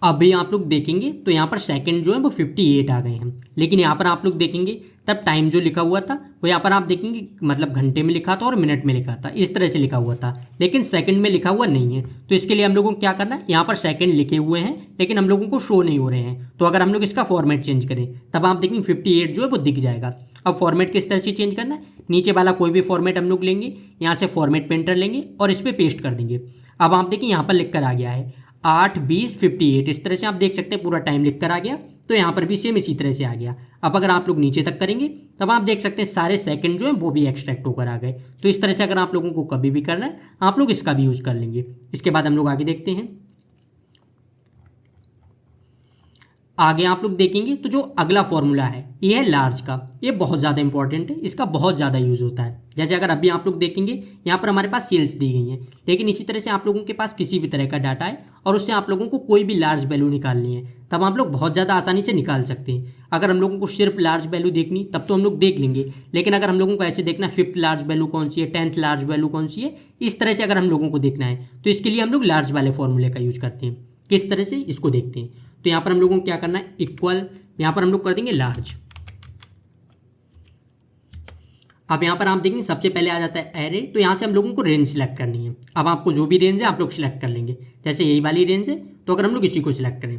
S1: अभी आप लोग देखेंगे तो यहाँ पर सेकंड जो है वो 58 आ गए हैं। लेकिन यहाँ पर आप लोग देखेंगे तब टाइम जो लिखा हुआ था वो यहाँ पर आप देखेंगे मतलब घंटे में लिखा था और मिनट में लिखा था, इस तरह से लिखा हुआ था, लेकिन सेकंड में लिखा हुआ नहीं है। तो इसके लिए हम लोगों को क्या करना है, यहाँ पर सेकंड लिखे हुए हैं लेकिन हम लोगों को शो नहीं हो रहे हैं। तो अगर हम लोग इसका फॉर्मेट चेंज करें तब आप देखेंगे 58 जो है वो दिख जाएगा। अब फॉर्मेट किस तरह से चेंज करना है, नीचे वाला कोई भी फॉर्मेट हम लोग लेंगे, यहाँ से फॉर्मेट पेंटर लेंगे और इस पर पेस्ट कर देंगे। अब आप देखिए यहाँ पर लिख कर आ गया है 8:20:58। इस तरह से आप देख सकते हैं पूरा टाइम लिख कर आ गया। तो यहाँ पर भी सेम इसी तरह से आ गया। अब अगर आप लोग नीचे तक करेंगे तब आप देख सकते हैं सारे सेकंड जो है वो भी एक्सट्रैक्ट होकर आ गए। तो इस तरह से अगर आप लोगों को कभी भी करना है आप लोग इसका भी यूज़ कर लेंगे। इसके बाद हम लोग आगे देखते हैं। आगे आप लोग देखेंगे तो जो अगला फॉर्मूला है ये है लार्ज का। ये बहुत ज़्यादा इंपॉर्टेंट है, इसका बहुत ज़्यादा यूज़ होता है। जैसे अगर अभी आप लोग देखेंगे यहाँ पर हमारे पास सेल्स दी गई हैं, लेकिन इसी तरह से आप लोगों के पास किसी भी तरह का डाटा है और उससे आप लोगों को कोई भी लार्ज वैल्यू निकालनी है तब आप लोग बहुत ज़्यादा आसानी से निकाल सकते हैं। अगर हम लोगों को सिर्फ लार्ज वैल्यू देखनी तब तो हम लोग देख लेंगे, लेकिन अगर हम लोगों को ऐसे देखना 5th लार्ज वैल्यू कौन सी है, 10th लार्ज वैल्यू कौन सी है, इस तरह से अगर हम लोगों को देखना है तो इसके लिए हम लोग लार्ज वाले फॉर्मूले का यूज करते हैं। किस तरह से इसको देखते हैं। तो यहाँ पर हम लोगों को क्या करना है, इक्वल, यहाँ पर हम लोग कर देंगे लार्ज। अब यहाँ पर आप देखेंगे सबसे पहले आ जाता है एरे, तो यहाँ से हम लोगों को रेंज सिलेक्ट करनी है। अब आपको जो भी रेंज है आप लोग सिलेक्ट कर लेंगे। जैसे यही वाली रेंज है तो अगर हम लोग इसी को सिलेक्ट करें,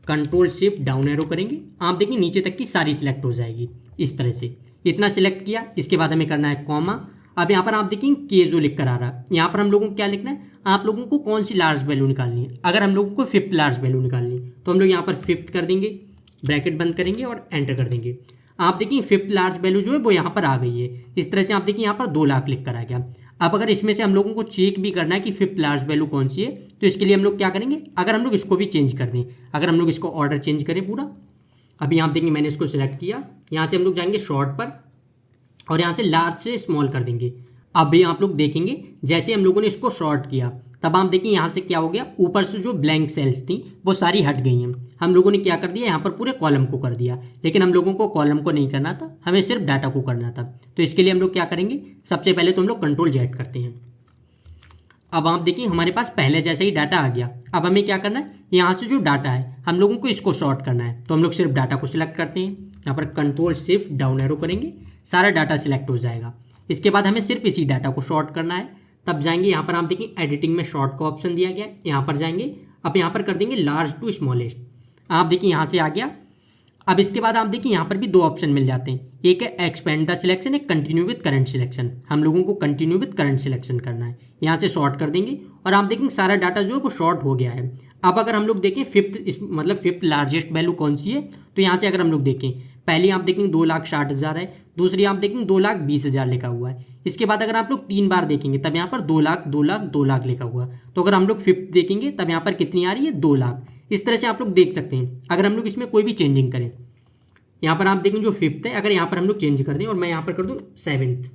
S1: कंट्रोल शिफ्ट डाउन एरो करेंगे, आप देखिए नीचे तक की सारी सिलेक्ट हो जाएगी। इस तरह से इतना सिलेक्ट किया। इसके बाद हमें करना है कॉमा। अब यहाँ पर आप देखेंगे के जो लिख कर आ रहा है, यहाँ पर हम लोगों को क्या लिखना है, आप लोगों को कौन सी लार्ज वैल्यू निकालनी है। अगर हम लोगों को 5th लार्ज वैल्यू निकालनी है तो हम लोग यहाँ पर 5th कर देंगे, ब्रैकेट बंद करेंगे और एंटर कर देंगे। आप देखिए 5th लार्ज वैल्यू जो है वो यहाँ पर आ गई है। इस तरह से आप देखिए यहाँ पर 2 लाख लिख कर आ गया। अब अगर इसमें से हम लोगों को चेक भी करना है कि 5th लार्ज वैल्यू कौन सी है, तो इसके लिए हम लोग क्या करेंगे, अगर हम लोग इसको भी चेंज कर दें, अगर हम लोग इसको ऑर्डर चेंज करें पूरा, अभी आप देखेंगे मैंने इसको सिलेक्ट किया, यहाँ से हम लोग जाएंगे शॉर्ट पर और यहाँ से लार्ज से स्मॉल कर देंगे। अभी आप लोग देखेंगे जैसे हम लोगों ने इसको शॉर्ट किया तब आप देखिए यहाँ से क्या हो गया, ऊपर से जो ब्लैंक सेल्स थी वो सारी हट गई हैं। हम लोगों ने क्या कर दिया, यहाँ पर पूरे कॉलम को कर दिया, लेकिन हम लोगों को कॉलम को नहीं करना था, हमें सिर्फ डाटा को करना था। तो इसके लिए हम लोग क्या करेंगे, सबसे पहले तो हम लोग कंट्रोल जेड करते हैं। अब आप देखिए हमारे पास पहले जैसे ही डाटा आ गया। अब हमें क्या करना है, यहाँ से जो डाटा है हम लोगों को इसको शॉर्ट करना है। तो हम लोग सिर्फ डाटा को सिलेक्ट करते हैं, यहाँ पर कंट्रोल शिफ्ट डाउन एरो करेंगे, सारा डाटा सिलेक्ट हो जाएगा। इसके बाद हमें सिर्फ इसी डाटा को शॉर्ट करना है। तब जाएंगे यहाँ पर आप देखिए एडिटिंग में शॉर्ट का ऑप्शन दिया गया है, यहाँ पर जाएंगे। अब यहाँ पर कर देंगे लार्ज टू स्मॉलेस्ट, आप देखिए यहाँ से आ गया। अब इसके बाद आप देखिए यहाँ पर भी 2 ऑप्शन मिल जाते हैं, एक है एक्सपेंड द सिलेक्शन, एक कंटिन्यू विद करंट सिलेक्शन। हम लोगों को कंटिन्यू विद करंट सिलेक्शन करना है, यहाँ से शॉर्ट कर देंगे और आप देखेंगे सारा डाटा जो है वो शॉर्ट हो गया है। अब अगर हम लोग देखें 5th लार्जेस्ट वैल्यू कौन सी है, तो यहाँ से अगर हम लोग देखें, पहली आप देखेंगे 2,60,000 है, दूसरी आप देखेंगे 2,20,000 लिखा हुआ है। इसके बाद अगर आप लोग 3 बार देखेंगे तब यहाँ पर 2 लाख 2 लाख 2 लाख लिखा हुआ है। तो अगर हम लोग 5th देखेंगे तब यहाँ पर कितनी आ रही है, 2 लाख। इस तरह से आप लोग देख सकते हैं। अगर हम लोग इसमें कोई भी चेंजिंग करें, यहाँ पर आप देखेंगे जो 5th है, अगर यहाँ पर हम लोग चेंज कर दें और मैं यहाँ पर कर दूँ 7th,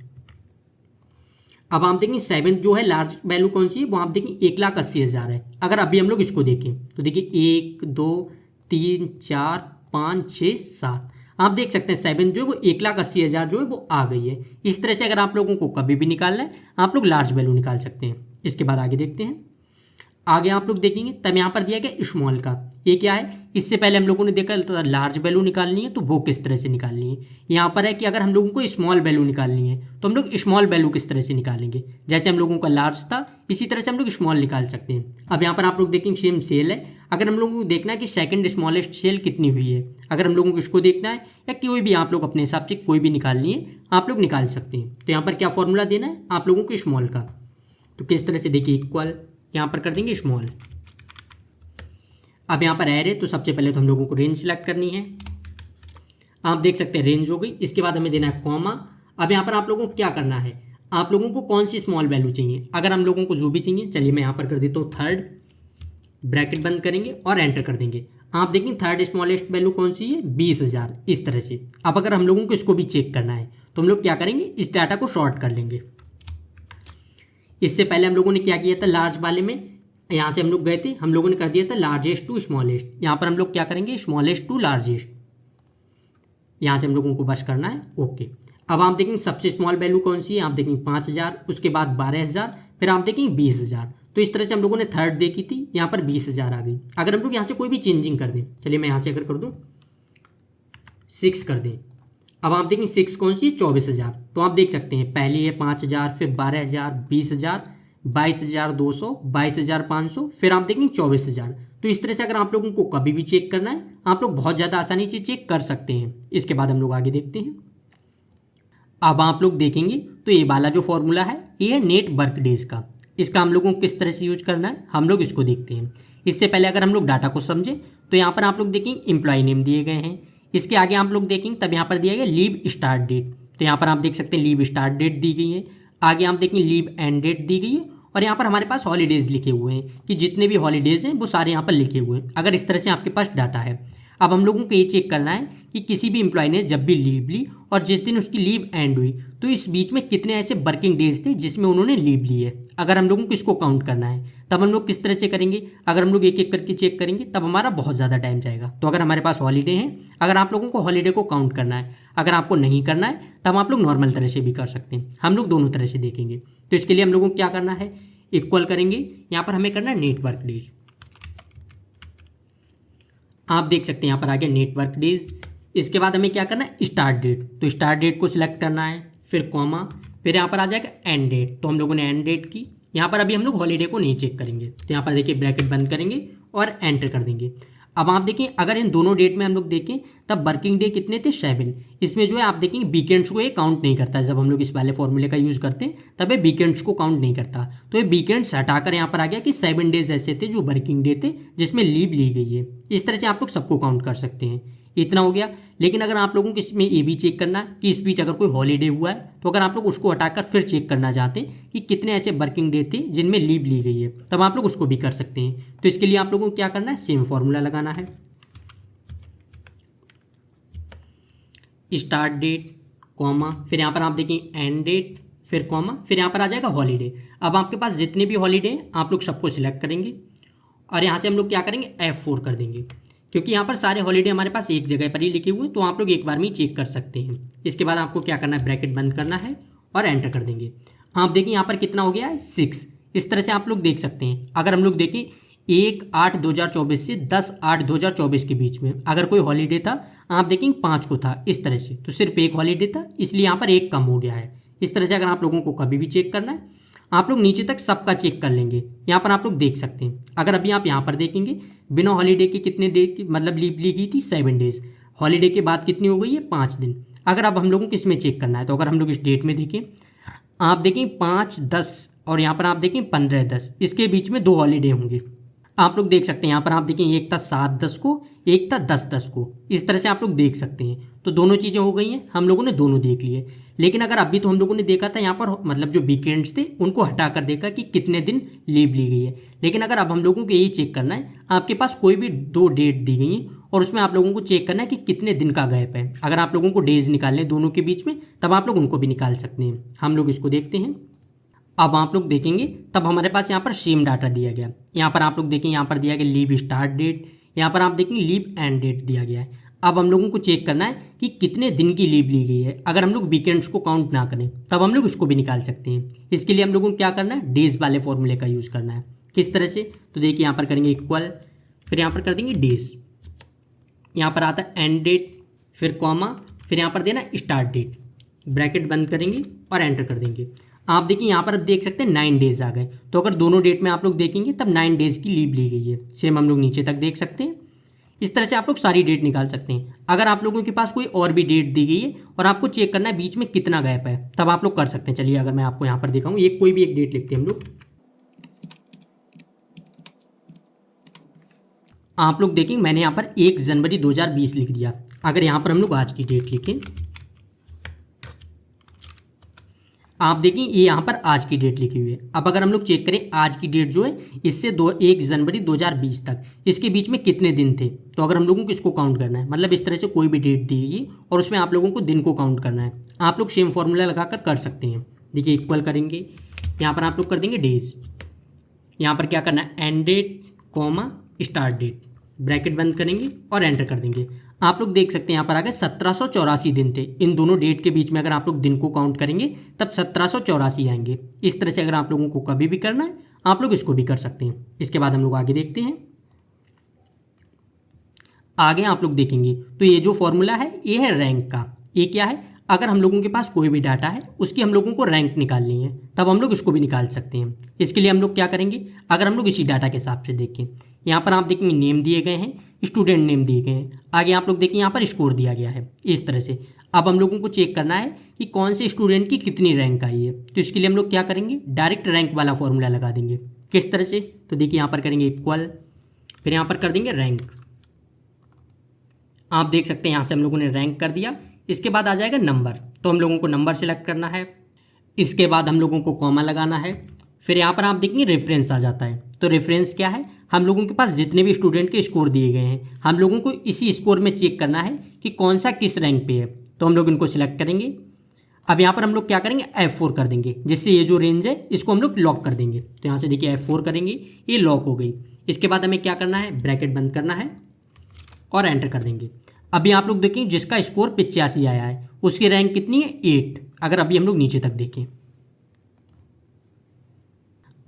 S1: अब आप देखेंगे 7th जो है लार्ज वैल्यू कौन सी है, वो आप देखेंगे 1,80,000 है। अगर अभी हम लोग इसको देखें तो देखिए 1 2 3 4 5 6 7, आप देख सकते हैं 7 जो है वो 1,80,000 जो है वो आ गई है। इस तरह से अगर आप लोगों को कभी भी निकालना है आप लोग लार्ज वैल्यू निकाल सकते हैं। इसके बाद आगे देखते हैं। आगे आप लोग देखेंगे तब यहाँ पर दिया गया स्मॉल का, ये क्या है, इससे पहले हम लोगों ने देखा तो लार्ज वैल्यू निकालनी है, तो वो किस तरह से निकालनी है। यहाँ पर है कि अगर हम लोगों को स्मॉल वैल्यू निकालनी है तो हम लोग स्मॉल वैल्यू किस तरह से निकालेंगे, जैसे हम लोगों का लार्ज था इसी तरह से हम लोग स्मॉल निकाल सकते हैं। अब यहाँ पर आप लोग देखेंगे सेम सेल है, अगर हम लोगों को देखना है कि सेकंड स्मॉलेस्ट सेल कितनी हुई है, अगर हम लोगों को इसको देखना है या कोई भी आप लोग अपने हिसाब से कोई भी निकालनी है आप लोग निकाल सकते हैं। तो यहाँ पर क्या फॉर्मूला देना है आप लोगों को स्मॉल का, तो किस तरह से देखिए इक्वल यहाँ पर कर देंगे स्मॉल। अब यहाँ पर एरे, तो सबसे पहले तो हम लोगों को रेंज सिलेक्ट करनी है, आप देख सकते हैं रेंज हो गई। इसके बाद हमें देना है कॉमा। अब यहाँ पर आप लोगों को क्या करना है, आप लोगों को कौन सी स्मॉल वैल्यू चाहिए, अगर हम लोगों को जो भी चाहिए, चलिए मैं यहाँ पर कर देता हूँ थर्ड, ब्रैकेट बंद करेंगे और एंटर कर देंगे। आप देखेंगे थर्ड स्मॉलेस्ट वैल्यू कौन सी है, 20,000 इस तरह से। अब अगर हम लोगों को इसको भी चेक करना है तो हम लोग क्या करेंगे, इस डाटा को शॉर्ट कर लेंगे। इससे पहले हम लोगों ने क्या किया था, लार्ज वाले में यहाँ से हम लोग गए थे, हम लोगों ने कर दिया था लार्जेस्ट टू स्मॉलेस्ट, यहाँ पर हम लोग क्या करेंगे स्मॉलेस्ट टू लार्जेस्ट, यहाँ से हम लोगों को बस करना है ओके। अब आप देखेंगे सबसे स्मॉल वैल्यू कौन सी है, आप देखेंगे 5,000, उसके बाद 12,000, फिर आप देखेंगे 20,000। तो इस तरह से हम लोगों ने थर्ड देखी थी, यहाँ पर 20,000 आ गई। अगर हम लोग यहाँ से कोई भी चेंजिंग कर दें, चलिए मैं यहाँ से अगर कर दूँ 6 कर दें, अब आप देखेंगे 6 कौन सी है, 24,000। तो आप देख सकते हैं पहली है 5,000, फिर 12,000, 20,000, 22,200, 22,500, फिर आप देखेंगे 24,000। तो इस तरह से अगर आप लोगों को कभी भी चेक करना है आप लोग बहुत ज़्यादा आसानी से चेक कर सकते हैं। इसके बाद हम लोग आगे देखते हैं। अब आप लोग देखेंगे तो ये वाला जो फॉर्मूला है ये है नेट वर्क डेज का, इसका हम लोगों को किस तरह से यूज करना है हम लोग इसको देखते हैं। इससे पहले अगर हम लोग डाटा को समझें तो यहाँ पर आप लोग देखेंगे एम्प्लॉय नेम दिए गए हैं, इसके आगे आप लोग देखेंगे तब यहाँ पर दिया गया लीव स्टार्ट डेट, तो यहाँ पर आप देख सकते हैं लीव स्टार्ट डेट दी गई है, आगे आप देखेंगे लीव एंड डेट दी गई है, और यहाँ पर हमारे पास हॉलीडेज लिखे हुए हैं कि जितने भी हॉलीडेज हैं वो सारे यहाँ पर लिखे हुए हैं। अगर इस तरह से आपके पास डाटा है, अब हम लोगों को ये चेक करना है कि किसी भी एम्प्लॉय ने जब भी लीव ली और जिस दिन उसकी लीव एंड हुई तो इस बीच में कितने ऐसे वर्किंग डेज थे जिसमें उन्होंने लीव ली है। अगर हम लोगों को इसको काउंट करना है तब हम लोग किस तरह से करेंगे, अगर हम लोग एक एक करके चेक करेंगे तब हमारा बहुत ज़्यादा टाइम जाएगा। तो अगर हमारे पास हॉलीडे हैं, अगर आप लोगों को हॉलीडे को काउंट करना है, अगर आपको नहीं करना है तब आप लोग नॉर्मल तरह से भी कर सकते हैं, हम लोग दोनों तरह से देखेंगे। तो इसके लिए हम लोगों को क्या करना है, इक्वल करेंगे, यहाँ पर हमें करना है नेटवर्क डेज। आप देख सकते हैं यहाँ पर आ गया नेटवर्क डेज। इसके बाद हमें क्या करना है, स्टार्ट डेट, तो स्टार्ट डेट को सिलेक्ट करना है, फिर कॉमा, फिर यहाँ पर आ जाएगा एंड डेट, तो हम लोगों ने एंड डेट की। यहाँ पर अभी हम लोग हॉलीडे को नहीं चेक करेंगे, तो यहाँ पर देखिए ब्रैकेट बंद करेंगे और एंटर कर देंगे। अब आप देखिए अगर इन दोनों डेट में हम लोग देखें तब वर्किंग डे कितने थे, 7। इसमें जो है आप देखेंगे वीकेंड्स को ये काउंट नहीं करता है, जब हम लोग इस वाले फॉर्मूले का यूज़ करते हैं तब ये वीकेंड्स को काउंट नहीं करता। तो ये वीकेंड्स हटाकर यहाँ पर आ गया कि 7 डेज ऐसे थे जो वर्किंग डे थे जिसमें लीव ली गई है। इस तरह से आप लोग सबको काउंट कर सकते हैं। इतना हो गया। लेकिन अगर आप लोगों को इसमें ये भी चेक करना है कि इस बीच अगर कोई हॉलीडे हुआ है तो अगर आप लोग उसको हटाकर फिर चेक करना चाहते हैं कि कितने ऐसे वर्किंग डे थे जिनमें लीव ली गई है, तब आप लोग उसको भी कर सकते हैं। तो इसके लिए आप लोगों को क्या करना है, सेम फॉर्मूला लगाना है, स्टार्ट डेट कॉमा, फिर यहाँ पर आप देखिए एंड डेट, फिर कॉमा, फिर यहाँ पर आ जाएगा हॉलीडे। अब आपके पास जितने भी हॉलीडे हैं आप लोग सबको सिलेक्ट करेंगे और यहाँ से हम लोग क्या करेंगे, F4 कर देंगे, क्योंकि यहाँ पर सारे हॉलीडे हमारे पास एक जगह पर ही लिखे हुए हैं, तो आप लोग एक बार में ही चेक कर सकते हैं। इसके बाद आपको क्या करना है, ब्रैकेट बंद करना है और एंटर कर देंगे। आप देखिए यहाँ पर कितना हो गया है, 6। इस तरह से आप लोग देख सकते हैं। अगर हम लोग देखें 1/8/2024 से 10/8/2024 के बीच में अगर कोई हॉलीडे था, आप देखेंगे 5 को था इस तरह से, तो सिर्फ एक हॉलीडे था, इसलिए यहाँ पर एक कम हो गया है। इस तरह से अगर आप लोगों को कभी भी चेक करना है आप लोग नीचे तक सबका चेक कर लेंगे। यहाँ पर आप लोग देख सकते हैं, अगर अभी आप यहाँ पर देखेंगे बिना हॉलीडे के कितने डे की मतलब लीव ली गई थी, 7 डेज। हॉलीडे के बाद कितनी हो गई है, 5 दिन। अगर अब हम लोगों को इसमें चेक करना है तो अगर हम लोग इस डेट में देखें, आप देखें 5/10 और यहाँ पर आप देखें 15/10, इसके बीच में 2 हॉलीडे होंगे। आप लोग देख सकते हैं यहाँ पर आप देखें एक था 7/10 को, एक था 10/10 को। इस तरह से आप लोग देख सकते हैं। तो दोनों चीज़ें हो गई हैं, हम लोगों ने दोनों देख लिए। लेकिन अगर अभी तो हम लोगों ने देखा था यहाँ पर मतलब जो वीकेंड्स थे उनको हटाकर देखा कि कितने दिन लीव ली गई है। लेकिन अगर अब हम लोगों को यही चेक करना है, आपके पास कोई भी 2 डेट दी गई हैं और उसमें आप लोगों को चेक करना है कि कितने दिन का गैप है। अगर आप लोगों को डेज निकालने दोनों के बीच में, तब आप लोग उनको भी निकाल सकते हैं। हम लोग इसको देखते हैं। अब आप लोग देखेंगे तब हमारे पास यहाँ पर सेम डाटा दिया गया। यहाँ पर आप लोग देखें, यहाँ पर दिया गया लीव स्टार्ट डेट, यहाँ पर आप देखेंगे लीव एंड डेट दिया गया है। अब हम लोगों को चेक करना है कि कितने दिन की लीव ली गई है। अगर हम लोग वीकेंड्स को काउंट ना करें तब हम लोग उसको भी निकाल सकते हैं। इसके लिए हम लोगों को क्या करना है, डेज वाले फॉर्मूले का यूज़ करना है। किस तरह से, तो देखिए यहाँ पर करेंगे इक्वल, फिर यहाँ पर कर देंगे डेज, यहाँ पर आता है एंड डेट, फिर कॉमा, फिर यहाँ पर देना स्टार्ट डेट, ब्रैकेट बंद करेंगे और एंटर कर देंगे। आप देखिए यहाँ पर अब देख सकते हैं 9 डेज आ गए। तो अगर दोनों डेट में आप लोग देखेंगे तब 9 डेज की लीव ली गई है। सेम हम लोग नीचे तक देख सकते हैं। इस तरह से आप लोग सारी डेट निकाल सकते हैं। अगर आप लोगों के पास कोई और भी डेट दी गई है और आपको चेक करना है बीच में कितना गैप है, तब आप लोग कर सकते हैं। चलिए अगर मैं आपको यहाँ पर दिखाऊँ, एक कोई भी एक डेट लिखते हैं हम लोग। आप लोग देखेंगे मैंने यहाँ पर 1 जनवरी 2020 लिख दिया। अगर यहाँ पर हम लोग आज की डेट लिखें, आप देखें ये यहाँ पर आज की डेट लिखी हुई है। अब अगर हम लोग चेक करें आज की डेट जो है इससे 1 जनवरी 2020 तक इसके बीच में कितने दिन थे, तो अगर हम लोगों को इसको काउंट करना है, मतलब इस तरह से कोई भी डेट दी गई और उसमें आप लोगों को दिन को काउंट करना है, आप लोग सेम फॉर्मूला लगाकर कर सकते हैं। देखिए इक्वल करेंगे, यहाँ पर आप लोग कर देंगे डेज, यहाँ पर क्या करना है end date comma start date, bracket बंद करेंगे और एंटर कर देंगे। आप लोग देख सकते हैं यहाँ पर आ गए 1784 दिन थे। इन दोनों डेट के बीच में अगर आप लोग दिन को काउंट करेंगे तब 1784 आएंगे। इस तरह से अगर आप लोगों को कभी भी करना है आप लोग इसको भी कर सकते हैं। इसके बाद हम लोग आगे देखते हैं। आगे आप लोग देखेंगे तो ये जो फॉर्मूला है ये है रैंक का। ये क्या है, अगर हम लोगों के पास कोई भी डाटा है उसकी हम लोगों को रैंक निकालनी है तब हम लोग इसको भी निकाल सकते हैं। इसके लिए हम लोग क्या करेंगे, अगर हम लोग इसी डाटा के हिसाब से देखें, यहाँ पर आप देखेंगे नेम दिए गए हैं, स्टूडेंट नेम दिए गए हैं, आगे आप लोग देखिए यहाँ पर स्कोर दिया गया है। इस तरह से अब हम लोगों को चेक करना है कि कौन से स्टूडेंट की कितनी रैंक आई है। तो इसके लिए हम लोग क्या करेंगे, डायरेक्ट रैंक वाला फॉर्मूला लगा देंगे। किस तरह से, तो देखिए यहाँ पर करेंगे इक्वल, फिर यहाँ पर कर देंगे रैंक। आप देख सकते हैं यहाँ से हम लोगों ने रैंक कर दिया। इसके बाद आ जाएगा नंबर, तो हम लोगों को नंबर सेलेक्ट करना है। इसके बाद हम लोगों को कॉमा लगाना है। फिर यहाँ पर आप देखेंगे रेफरेंस आ जाता है। तो रेफरेंस क्या है, हम लोगों के पास जितने भी स्टूडेंट के स्कोर दिए गए हैं हम लोगों को इसी स्कोर में चेक करना है कि कौन सा किस रैंक पे है। तो हम लोग इनको सिलेक्ट करेंगे। अब यहाँ पर हम लोग क्या करेंगे, F4 कर देंगे, जिससे ये जो रेंज है इसको हम लोग लॉक कर देंगे। तो यहाँ से देखिए F4 करेंगे, ये लॉक हो गई। इसके बाद हमें क्या करना है, ब्रैकेट बंद करना है और एंटर कर देंगे। अभी आप लोग देखें जिसका स्कोर 85 आया है उसकी रैंक कितनी है, 8। अगर अभी हम लोग नीचे तक देखें,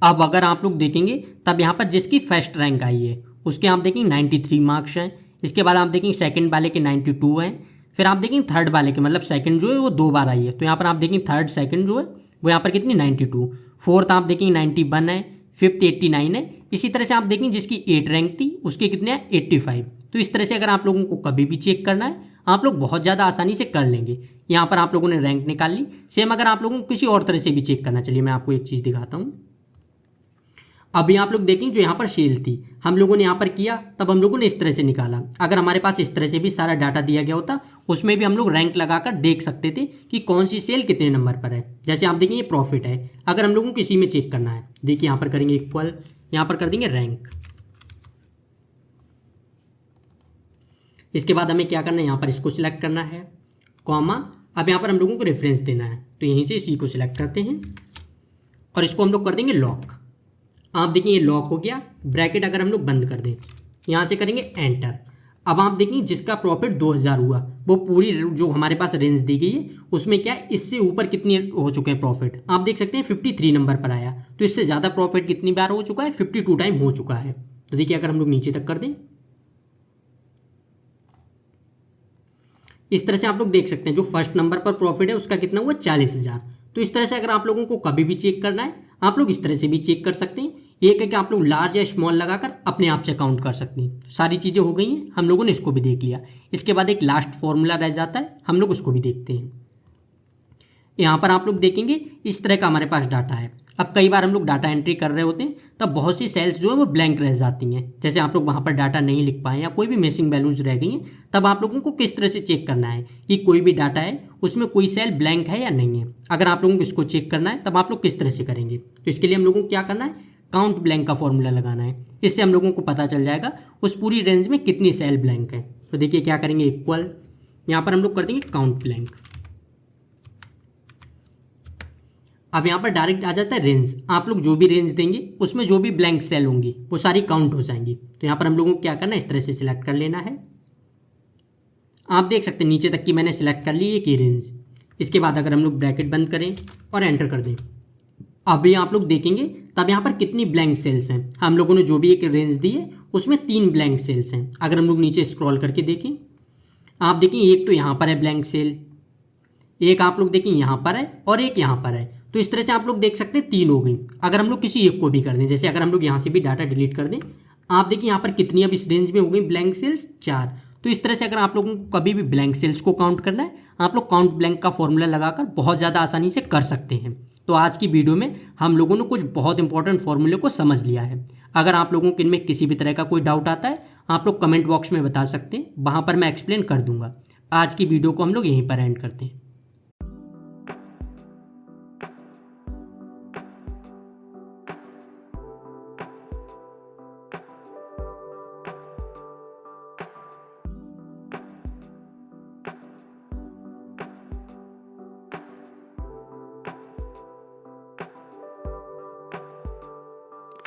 S1: अब अगर आप लोग देखेंगे तब यहाँ पर जिसकी फर्स्ट रैंक आई है उसके आप देखेंगे 93 मार्क्स हैं। इसके बाद आप देखेंगे सेकंड वाले के 92 हैं। फिर आप देखेंगे थर्ड वाले के, मतलब सेकंड जो है वो 2 बार आई है, तो यहाँ पर आप देखेंगे थर्ड सेकंड जो है वो यहाँ पर कितनी 92। फोर्थ आप देखेंगे 91 है, फिफ्थ 89 है। इसी तरह से आप देखेंगे जिसकी 8 रैंक थी उसके कितने हैं 85। तो इस तरह से अगर आप लोगों को कभी भी चेक करना है आप लोग बहुत ज़्यादा आसानी से कर लेंगे। यहाँ पर आप लोगों ने रैंक निकाल ली। सेम अगर आप लोगों को किसी और तरह से भी चेक करना, चलिए मैं आपको एक चीज़ दिखाता हूँ। अभी आप लोग देखेंगे जो यहाँ पर सेल थी हम लोगों ने यहाँ पर किया तब हम लोगों ने इस तरह से निकाला। अगर हमारे पास इस तरह से भी सारा डाटा दिया गया होता उसमें भी हम लोग रैंक लगाकर देख सकते थे कि कौन सी सेल कितने नंबर पर है। जैसे आप देखेंगे ये प्रॉफिट है, अगर हम लोगों को इसी में चेक करना है, देखिए यहाँ पर करेंगे इक्वल, यहाँ पर कर देंगे रैंक। इसके बाद हमें क्या करना है, यहाँ पर इसको सिलेक्ट करना है, कॉमा। अब यहाँ पर हम लोगों को रेफरेंस देना है तो यहीं से इसी को सिलेक्ट करते हैं और इसको हम लोग कर देंगे लॉक। आप देखिए ये लॉक हो गया। ब्रैकेट अगर हम लोग बंद कर दें, यहाँ से करेंगे एंटर। अब आप देखिए जिसका प्रॉफिट 2000 हुआ वो पूरी जो हमारे पास रेंज दी गई है उसमें क्या है, इससे ऊपर कितनी हो चुके हैं प्रॉफिट। आप देख सकते हैं 53 नंबर पर आया। तो इससे ज़्यादा प्रॉफिट कितनी बार हो चुका है, 52 टाइम हो चुका है। तो देखिए अगर हम लोग नीचे तक कर दें, इस तरह से आप लोग देख सकते हैं जो फर्स्ट नंबर पर प्रॉफिट है उसका कितना हुआ 40,000। तो इस तरह से अगर आप लोगों को कभी भी चेक करना है आप लोग इस तरह से भी चेक कर सकते हैं। एक है कि आप लोग लार्ज या स्मॉल लगाकर अपने आप से काउंट कर सकते हैं। सारी चीज़ें हो गई हैं, हम लोगों ने इसको भी देख लिया। इसके बाद एक लास्ट फॉर्मूला रह जाता है, हम लोग उसको भी देखते हैं। यहाँ पर आप लोग देखेंगे इस तरह का हमारे पास डाटा है। अब कई बार हम लोग डाटा एंट्री कर रहे होते हैं तब बहुत सी सेल्स जो है वो ब्लैंक रह जाती हैं। जैसे आप लोग वहाँ पर डाटा नहीं लिख पाए या कोई भी मिसिंग वैल्यूज रह गई हैं, तब आप लोगों को किस तरह से चेक करना है कि कोई भी डाटा है उसमें कोई सेल ब्लैंक है या नहीं है। अगर आप लोगों को इसको चेक करना है तब आप लोग किस तरह से करेंगे, तो इसके लिए हम लोगों को क्या करना है, काउंट ब्लैंक का फॉर्मूला लगाना है। इससे हम लोगों को पता चल जाएगा उस पूरी रेंज में कितनी सेल ब्लैंक है। तो देखिए क्या करेंगे, इक्वल, यहाँ पर हम लोग कर देंगे काउंट ब्लैंक। अब यहाँ पर डायरेक्ट आ जाता है रेंज। आप लोग जो भी रेंज देंगे उसमें जो भी ब्लैंक सेल होंगी वो सारी काउंट हो जाएंगी। तो यहाँ पर हम लोगों को क्या करना है, इस तरह से सिलेक्ट कर लेना है। आप देख सकते हैं नीचे तक की मैंने सिलेक्ट कर ली एक ही रेंज। इसके बाद अगर हम लोग ब्रैकेट बंद करें और एंटर कर दें, अभी आप लोग देखेंगे तब यहाँ पर कितनी ब्लैंक सेल्स हैं। हम लोगों ने जो भी एक रेंज दी है उसमें 3 ब्लैंक सेल्स हैं। अगर हम लोग नीचे स्क्रॉल करके देखें, आप देखें एक तो यहाँ पर है ब्लैंक सेल, एक आप लोग देखें यहाँ पर है और एक यहाँ पर है। तो इस तरह से आप लोग देख सकते हैं 3 हो गई। अगर हम लोग किसी एक को भी कर दें, जैसे अगर हम लोग यहाँ से भी डाटा डिलीट कर दें, आप देखिए यहाँ पर कितनी अब इस रेंज में हो गई ब्लैंक सेल्स, 4। तो इस तरह से अगर आप लोगों को कभी भी ब्लैंक सेल्स को काउंट करना है, आप लोग काउंट ब्लैंक का फॉर्मूला लगाकर बहुत ज़्यादा आसानी से कर सकते हैं। तो आज की वीडियो में हम लोगों ने कुछ बहुत इंपॉर्टेंट फॉर्मूले को समझ लिया है। अगर आप लोगों को इनमें किसी भी तरह का कोई डाउट आता है, आप लोग कमेंट बॉक्स में बता सकते हैं, वहाँ पर मैं एक्सप्लेन कर दूंगा। आज की वीडियो को हम लोग यहीं पर एंड करते हैं।